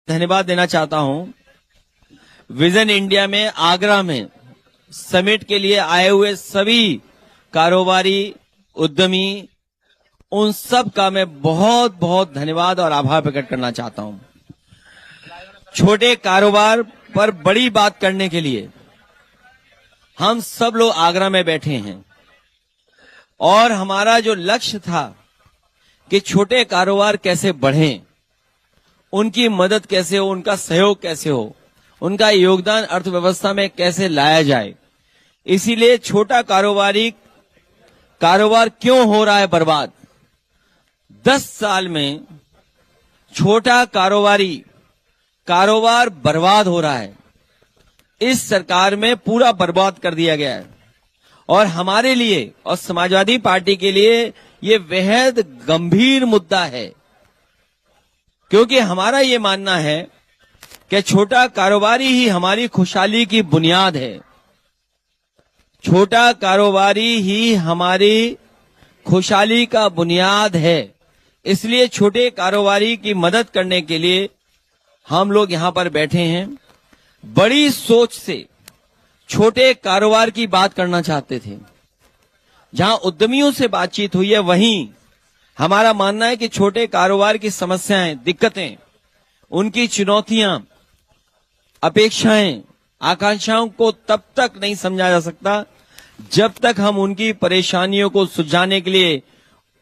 धन्यवाद देना चाहता हूं। विजन इंडिया में आगरा में समिट के लिए आए हुए सभी कारोबारी उद्यमी, उन सब का मैं बहुत बहुत धन्यवाद और आभार प्रकट करना चाहता हूं। छोटे कारोबार पर बड़ी बात करने के लिए हम सब लोग आगरा में बैठे हैं और हमारा जो लक्ष्य था कि छोटे कारोबार कैसे बढ़ें, उनकी मदद कैसे हो, उनका सहयोग कैसे हो, उनका योगदान अर्थव्यवस्था में कैसे लाया जाए। इसीलिए छोटा कारोबार क्यों हो रहा है बर्बाद। 10 साल में छोटा कारोबार बर्बाद हो रहा है। इस सरकार में पूरा बर्बाद कर दिया गया है और हमारे लिए और समाजवादी पार्टी के लिए ये बेहद गंभीर मुद्दा है, क्योंकि हमारा ये मानना है कि छोटा कारोबारी ही हमारी खुशहाली की बुनियाद है। छोटा कारोबारी ही हमारी खुशहाली का बुनियाद है। इसलिए छोटे कारोबारी की मदद करने के लिए हम लोग यहां पर बैठे हैं। बड़ी सोच से छोटे कारोबार की बात करना चाहते थे। जहां उद्यमियों से बातचीत हुई है, वहीं हमारा मानना है कि छोटे कारोबार की समस्याएं, दिक्कतें, उनकी चुनौतियां, अपेक्षाएं, आकांक्षाओं को तब तक नहीं समझा जा सकता जब तक हम उनकी परेशानियों को सुलझाने के लिए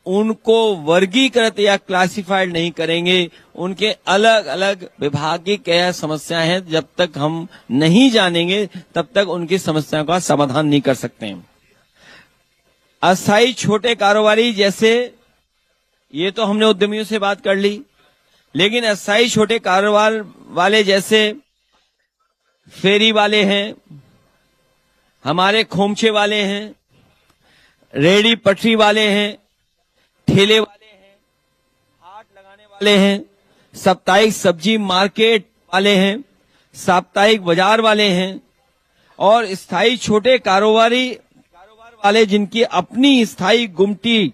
उनको वर्गीकृत या क्लासिफाइड नहीं करेंगे। उनके अलग अलग विभागीय क्या समस्याएं हैं, जब तक हम नहीं जानेंगे तब तक उनकी समस्याओं का समाधान नहीं कर सकते हैं। अस्थायी छोटे कारोबारी, जैसे ये तो हमने उद्यमियों से बात कर ली, लेकिन अस्थायी छोटे कारोबार वाले जैसे फेरी वाले हैं, हमारे खोमचे वाले हैं, रेहड़ी पटरी वाले हैं, ठेले वाले हैं, हाट लगाने वाले हैं, साप्ताहिक सब्जी मार्केट वाले हैं, साप्ताहिक बाजार वाले हैं और स्थायी छोटे कारोबार वाले जिनकी अपनी स्थायी गुमटी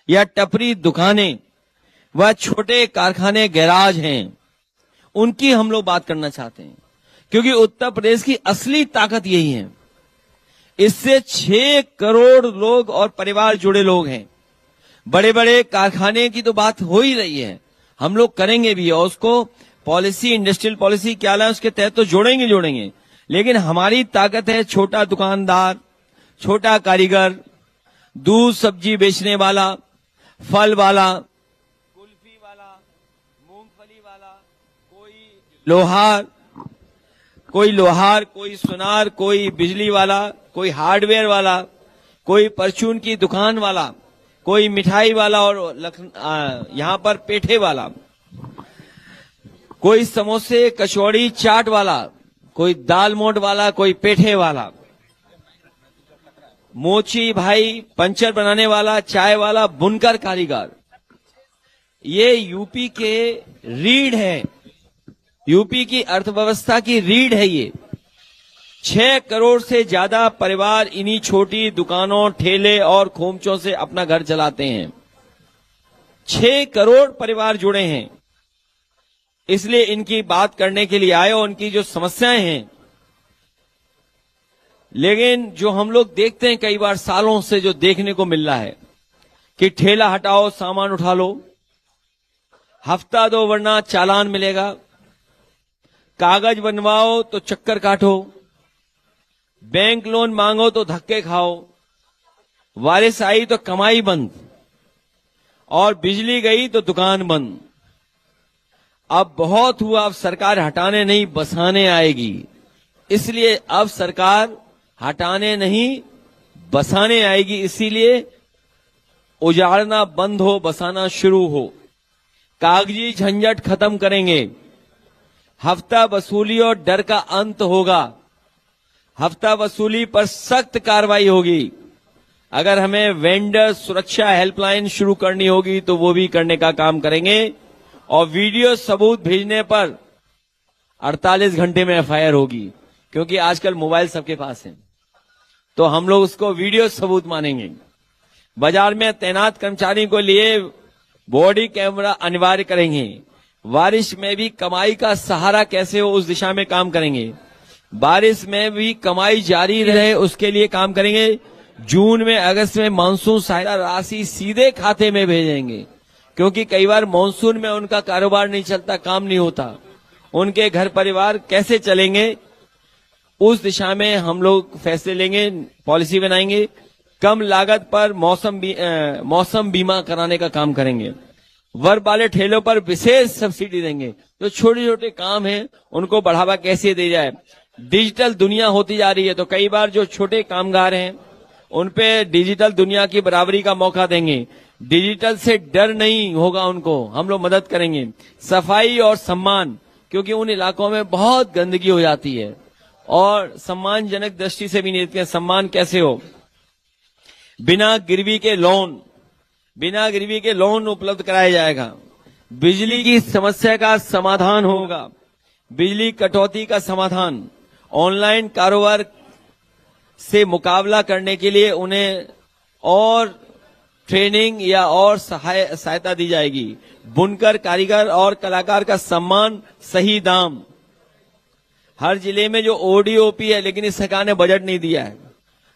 या टपरी दुकानें व छोटे कारखाने गैराज हैं, उनकी हम लोग बात करना चाहते हैं, क्योंकि उत्तर प्रदेश की असली ताकत यही है। इससे 6 करोड़ लोग और परिवार जुड़े लोग हैं। बड़े बड़े कारखाने की तो बात हो ही रही है, हम लोग करेंगे भी और उसको पॉलिसी, इंडस्ट्रियल पॉलिसी क्या है उसके तहत तो जोड़ेंगे, लेकिन हमारी ताकत है छोटा दुकानदार, छोटा कारीगर, दूध सब्जी बेचने वाला, फल वाला, कुल्फी वाला, मूंगफली वाला, कोई लोहार, कोई सुनार, कोई बिजली वाला, कोई हार्डवेयर वाला, कोई परचून की दुकान वाला, कोई मिठाई वाला और यहां पर पेठे वाला, कोई समोसे कचौड़ी चाट वाला, कोई दाल मोट वाला, कोई पेठे वाला, मोची भाई, पंचर बनाने वाला, चाय वाला, बुनकर कारीगर। ये यूपी के रीढ़ है, यूपी की अर्थव्यवस्था की रीढ़ है। ये 6 करोड़ से ज्यादा परिवार इन्हीं छोटी दुकानों, ठेले और खोमचों से अपना घर चलाते हैं। 6 करोड़ परिवार जुड़े हैं, इसलिए इनकी बात करने के लिए आए और उनकी जो समस्याएं हैं। लेकिन जो हम लोग देखते हैं कई बार सालों से जो देखने को मिल रहा है कि ठेला हटाओ सामान उठा लो, हफ्ता दो वरना चालान मिलेगा, कागज बनवाओ तो चक्कर काटो, बैंक लोन मांगो तो धक्के खाओ, वारिस आई तो कमाई बंद और बिजली गई तो दुकान बंद। अब बहुत हुआ, अब सरकार हटाने नहीं बसाने आएगी। इसलिए अब सरकार हटाने नहीं बसाने आएगी। इसीलिए उजाड़ना बंद हो, बसाना शुरू हो। कागजी झंझट खत्म करेंगे, हफ्ता वसूली और डर का अंत होगा। हफ्ता वसूली पर सख्त कार्रवाई होगी। अगर हमें वेंडर सुरक्षा हेल्पलाइन शुरू करनी होगी तो वो भी करने का काम करेंगे और वीडियो सबूत भेजने पर 48 घंटे में एफआईआर होगी, क्योंकि आजकल मोबाइल सबके पास है, तो हम लोग उसको वीडियो सबूत मानेंगे। बाजार में तैनात कर्मचारी को लिए बॉडी कैमरा अनिवार्य करेंगे। बारिश में भी कमाई का सहारा कैसे हो उस दिशा में काम करेंगे। बारिश में भी कमाई जारी रहे उसके लिए काम करेंगे। जून में अगस्त में मानसून सहायता राशि सीधे खाते में भेजेंगे, क्योंकि कई बार मानसून में उनका कारोबार नहीं चलता, काम नहीं होता, उनके घर परिवार कैसे चलेंगे, उस दिशा में हम लोग फैसले लेंगे, पॉलिसी बनाएंगे। कम लागत पर मौसम बीमा कराने का काम करेंगे। वर्ग वाले ठेलों पर विशेष सब्सिडी देंगे। जो छोटे छोटे काम हैं उनको बढ़ावा कैसे दिया जाए। डिजिटल दुनिया होती जा रही है, तो कई बार जो छोटे कामगार हैं उन पे डिजिटल दुनिया की बराबरी का मौका देंगे। डिजिटल से डर नहीं होगा उनको, हम लोग मदद करेंगे। सफाई और सम्मान, क्योंकि उन इलाकों में बहुत गंदगी हो जाती है और सम्मानजनक दृष्टि से भी नहीं देखते हैं सम्मान कैसे हो। बिना गिरवी के लोन उपलब्ध कराया जाएगा। बिजली की समस्या का समाधान होगा। बिजली कटौती का समाधान। ऑनलाइन कारोबार से मुकाबला करने के लिए उन्हें और ट्रेनिंग या और सहायता दी जाएगी। बुनकर, कारीगर और कलाकार का सम्मान, सही दाम। हर जिले में जो ओडीओपी है, लेकिन इस सरकार ने बजट नहीं दिया है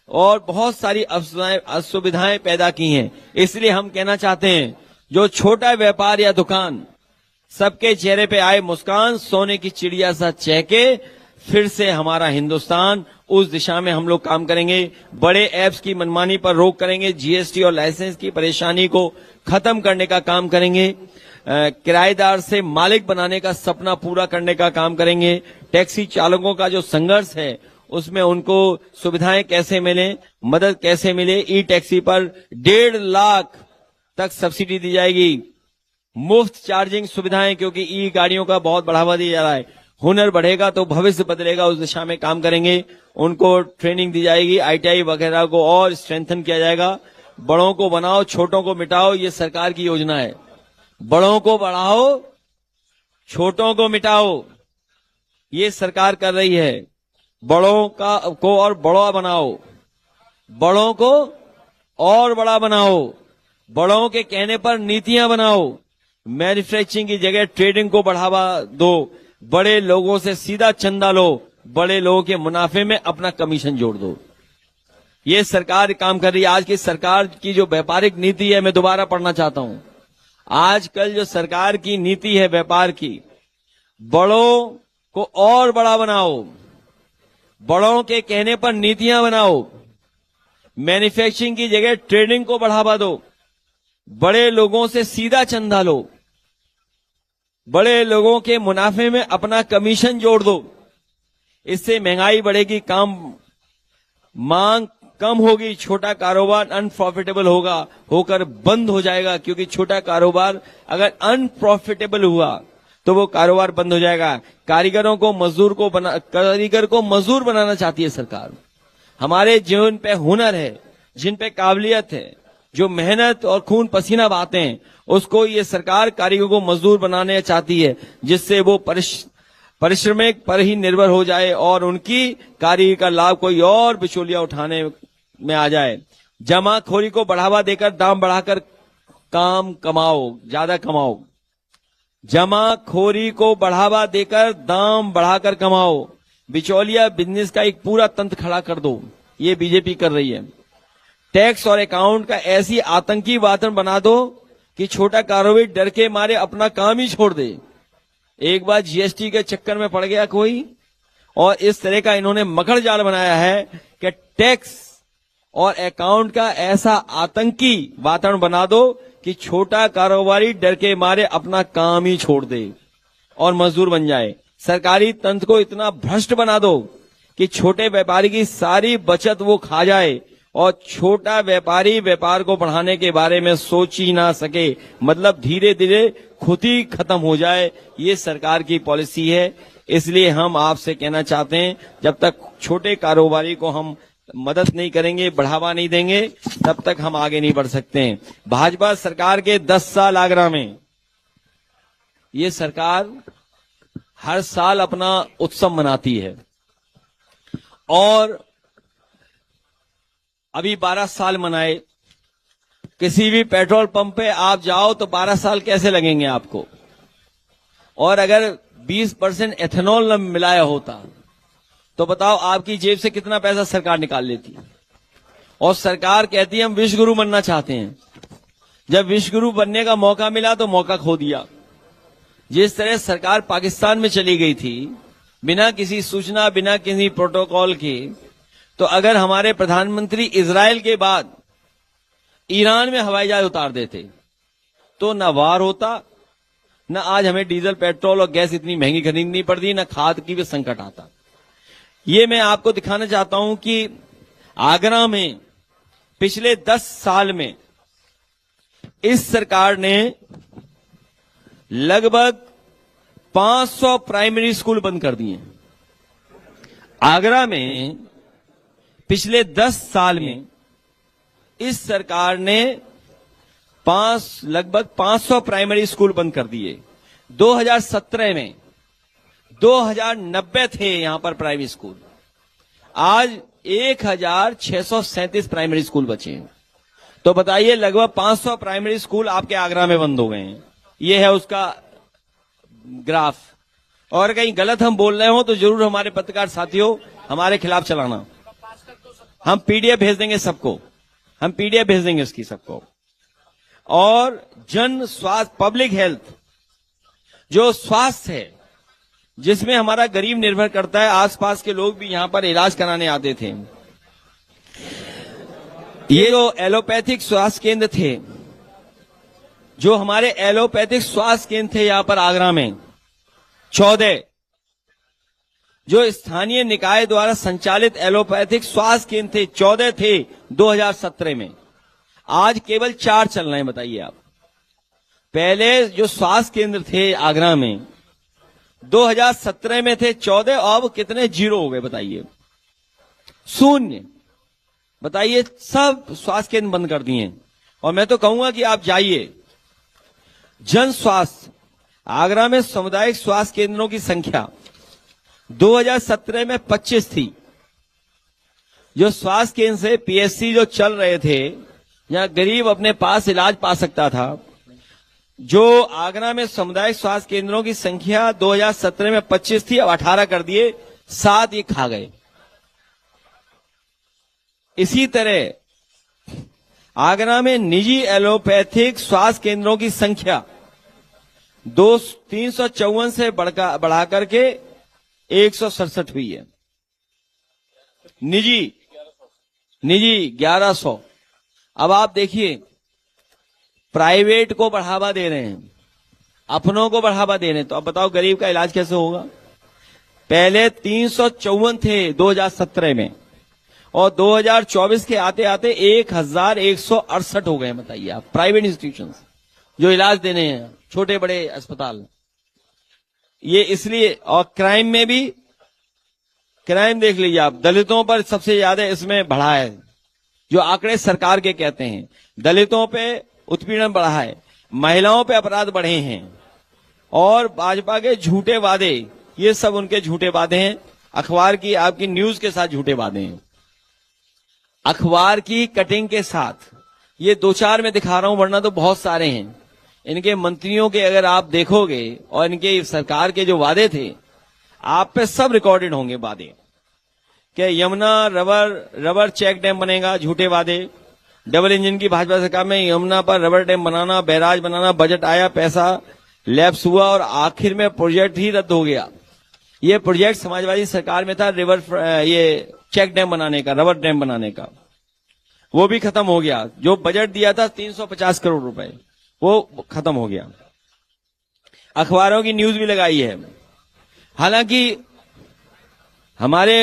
और बहुत सारी असुविधाएं पैदा की हैं। इसलिए हम कहना चाहते हैं, जो छोटा व्यापार या दुकान, सबके चेहरे पे आए मुस्कान, सोने की चिड़िया सा चहके, फिर से हमारा हिंदुस्तान, उस दिशा में हम लोग काम करेंगे। बड़े ऐप्स की मनमानी पर रोक करेंगे। जीएसटी और लाइसेंस की परेशानी को खत्म करने का काम करेंगे। किराएदार से मालिक बनाने का सपना पूरा करने का काम करेंगे। टैक्सी चालकों का जो संघर्ष है उसमें उनको सुविधाएं कैसे मिले, मदद कैसे मिले। ई टैक्सी पर 1.5 लाख तक सब्सिडी दी जाएगी। मुफ्त चार्जिंग सुविधाएं, क्योंकि ई गाड़ियों का बहुत बढ़ावा दिया जा रहा है। हुनर बढ़ेगा तो भविष्य बदलेगा, उस दिशा में काम करेंगे। उनको ट्रेनिंग दी जाएगी। आईटीआई वगैरह को और स्ट्रेंथन किया जाएगा। बड़ों को बनाओ, छोटों को मिटाओ, ये सरकार की योजना है। बड़ों को बढ़ाओ, छोटों को मिटाओ, ये सरकार कर रही है। बड़ों को और बड़ा बनाओ, बड़ों को और बड़ा बनाओ, बड़ों के कहने पर नीतियां बनाओ। मैन्युफैक्चरिंग की जगह ट्रेडिंग को बढ़ावा दो। बड़े लोगों से सीधा चंदा लो, बड़े लोगों के मुनाफे में अपना कमीशन जोड़ दो। ये सरकार काम कर रही है। आज की सरकार की जो व्यापारिक नीति है, मैं दोबारा पढ़ना चाहता हूं। आजकल जो सरकार की नीति है व्यापार की, बड़ों को और बड़ा बनाओ, बड़ों के कहने पर नीतियां बनाओ। मैन्युफैक्चरिंग की जगह ट्रेडिंग को बढ़ावा दो। बड़े लोगों से सीधा चंदा लो, बड़े लोगों के मुनाफे में अपना कमीशन जोड़ दो। इससे महंगाई बढ़ेगी, मांग कम होगी, छोटा कारोबार अनप्रॉफिटेबल होकर बंद हो जाएगा। क्योंकि छोटा कारोबार अगर अनप्रॉफिटेबल हुआ तो वो कारोबार बंद हो जाएगा। कारीगर को मजदूर बनाना चाहती है सरकार। हमारे जिन पे हुनर है, जिन पे काबिलियत है, जो मेहनत और खून पसीना बहाते हैं, उसको ये सरकार कारीगरों को मजदूर बनाने चाहती है, जिससे वो परिश्रमिक पर ही निर्भर हो जाए और उनकी कारीगरी का लाभ कोई और बिचौलिया उठाने में आ जाए। जमाखोरी को बढ़ावा देकर दाम बढ़ाकर काम कमाओ, ज्यादा कमाओ। जमाखोरी को बढ़ावा देकर दाम बढ़ाकर कमाओ। बिचौलिया बिजनेस का एक पूरा तंत्र खड़ा कर दो, ये बीजेपी कर रही है। टैक्स और अकाउंट का ऐसी आतंकी वातावरण बना दो कि छोटा कारोबारी डर के मारे अपना काम ही छोड़ दे। एक बार जीएसटी के चक्कर में पड़ गया कोई, और इस तरह का इन्होंने मकड़ जाल बनाया है कि टैक्स और अकाउंट का ऐसा आतंकी वातावरण बना दो कि छोटा कारोबारी डर के मारे अपना काम ही छोड़ दे और मजदूर बन जाए। सरकारी तंत्र को इतना भ्रष्ट बना दो कि छोटे व्यापारी की सारी बचत वो खा जाए और छोटा व्यापारी व्यापार को बढ़ाने के बारे में सोच ही ना सके, मतलब धीरे धीरे खुद ही खत्म हो जाए। ये सरकार की पॉलिसी है। इसलिए हम आपसे कहना चाहते हैं, जब तक छोटे कारोबारी को हम मदद नहीं करेंगे, बढ़ावा नहीं देंगे, तब तक हम आगे नहीं बढ़ सकते हैं। भाजपा सरकार के 10 साल आगरा में, ये सरकार हर साल अपना उत्सव मनाती है और अभी 12 साल मनाए। किसी भी पेट्रोल पंप पे आप जाओ तो 12 साल कैसे लगेंगे आपको? और अगर 20% एथेनॉल न मिलाया होता तो बताओ आपकी जेब से कितना पैसा सरकार निकाल लेती। और सरकार कहती है हम विश्व गुरु बनना चाहते हैं। जब विश्व गुरु बनने का मौका मिला तो मौका खो दिया। जिस तरह सरकार पाकिस्तान में चली गई थी बिना किसी सूचना, बिना किसी प्रोटोकॉल के, तो अगर हमारे प्रधानमंत्री इजराइल के बाद ईरान में हवाई जहाज उतार देते तो न वार होता, न आज हमें डीजल, पेट्रोल और गैस इतनी महंगी खरीदनी पड़ती, न खाद की भी संकट आता। ये मैं आपको दिखाना चाहता हूं कि आगरा में पिछले 10 साल में इस सरकार ने लगभग 500 प्राइमरी स्कूल बंद कर दिए। आगरा में पिछले 10 साल में इस सरकार ने लगभग 500 प्राइमरी स्कूल बंद कर दिए। 2017 में 2090 थे यहां पर प्राइमरी स्कूल, आज 1637 प्राइमरी स्कूल बचे हैं। तो बताइए लगभग 500 प्राइमरी स्कूल आपके आगरा में बंद हो गए हैं। यह है उसका ग्राफ। और कहीं गलत हम बोल रहे हो तो जरूर हमारे पत्रकार साथियों हमारे खिलाफ चलाना। हम पीडीएफ भेज देंगे सबको, हम पीडीएफ भेज देंगे इसकी सबको। और जन स्वास्थ्य, पब्लिक हेल्थ, जो स्वास्थ्य है जिसमें हमारा गरीब निर्भर करता है, आसपास के लोग भी यहां पर इलाज कराने आते थे। ये जो एलोपैथिक स्वास्थ्य केंद्र थे, जो हमारे एलोपैथिक स्वास्थ्य केंद्र थे यहां पर आगरा में 14, जो स्थानीय निकाय द्वारा संचालित एलोपैथिक स्वास्थ्य केंद्र थे 14 थे 2017 में, आज केवल 4 चल रहे हैं। बताइए आप, पहले जो स्वास्थ्य केंद्र थे आगरा में 2017 में थे 14, अब कितने जीरो हो गए बताइए, शून्य। बताइए, सब स्वास्थ्य केंद्र बंद कर दिए। और मैं तो कहूंगा कि आप जाइए, जन स्वास्थ्य आगरा में सामुदायिक स्वास्थ्य केंद्रों की संख्या 2017 में 25 थी। जो स्वास्थ्य केंद्र से पीएचसी जो चल रहे थे, जहां गरीब अपने पास इलाज पा सकता था, जो आगरा में सामुदायिक स्वास्थ्य केंद्रों की संख्या 2017 में 25 थी, अब 18 कर दिए, 7 ये खा गए। इसी तरह आगरा में निजी एलोपैथिक स्वास्थ्य केंद्रों की संख्या 354 से बढ़ा करके 167 हुई है। निजी 1100। अब आप देखिए, प्राइवेट को बढ़ावा दे रहे हैं, अपनों को बढ़ावा दे रहे हैं, तो अब बताओ गरीब का इलाज कैसे होगा। पहले 354 थे 2017 में, और 2024 के आते आते 1168 हो गए। बताइए आप, प्राइवेट इंस्टीट्यूशंस जो इलाज देने हैं, छोटे बड़े अस्पताल। ये इसलिए, और क्राइम में भी, क्राइम देख लीजिए आप, दलितों पर सबसे ज्यादा इसमें बढ़ा है। जो आंकड़े सरकार के कहते हैं, दलितों पे उत्पीड़न बढ़ा है, महिलाओं पे अपराध बढ़े हैं, और भाजपा के झूठे वादे, ये सब उनके झूठे वादे हैं। अखबार की, आपकी न्यूज के साथ झूठे वादे हैं, अखबार की कटिंग के साथ। ये 2-4 में दिखा रहा हूं, वरना तो बहुत सारे हैं। इनके मंत्रियों के अगर आप देखोगे और इनके सरकार के जो वादे थे, आप पे सब रिकॉर्डेड होंगे वादे। कि यमुना रबर चेक डैम बनेगा, झूठे वादे। डबल इंजन की भाजपा सरकार में यमुना पर रबर डैम बनाना, बैराज बनाना, बजट आया, पैसा लैप्स हुआ और आखिर में प्रोजेक्ट ही रद्द हो गया। ये प्रोजेक्ट समाजवादी सरकार में था, ये चेक डैम बनाने का, रबर डैम बनाने का, वो भी खत्म हो गया। जो बजट दिया था 350 करोड़ रुपए, वो खत्म हो गया। अखबारों की न्यूज भी लगाई है। हालांकि हमारे